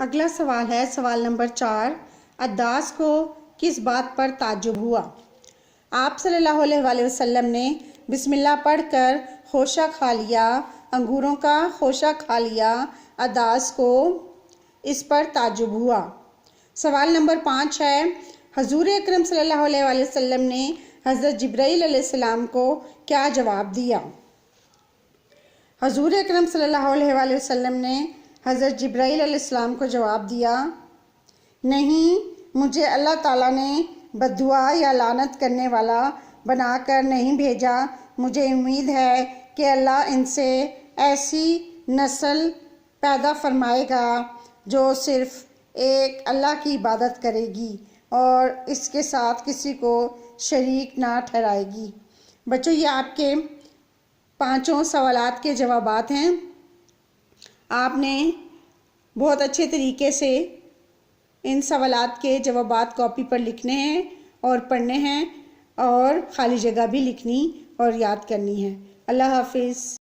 اگلا سوال ہے سوال نمبر 4۔ عداس کو کس بات پر تعجب ہوا؟ آپ صلی اللہ علیہ وآلہ وسلم نے بسم اللہ پڑھ کر خوشہ کھا لیا، انگوروں کا خوشہ کھا لیا، عداس کو اس پر تعجب ہوا۔ سوال نمبر 5 ہے، حضور اکرم صلی اللہ علیہ وآلہ وسلم نے حضرت جبرائیل علیہ السلام کو کیا جواب دیا؟ حضور اکرم صلی اللہ علیہ وآلہ وسلم نے حضرت جبرائیل علیہ السلام کو جواب دیا، نہیں، مجھے اللہ تعالیٰ نے بد دعا یا لعنت کرنے والا بنا کر نہیں بھیجا۔ مجھے امید ہے کہ اللہ ان سے ایسی نسل پیدا فرمائے گا جو صرف ایک اللہ کی عبادت کرے گی اور اس کے ساتھ کسی کو شریک نہ ٹھہرائے گی۔ بچوں، یہ آپ کے 5 سوالات کے جوابات ہیں۔ آپ نے بہت اچھے طریقے سے ان سوالات کے جوابات کاپی پر لکھنے ہیں اور پڑھنے ہیں، اور خالی جگہ بھی لکھنی اور یاد کرنی ہے۔ اللہ حافظ۔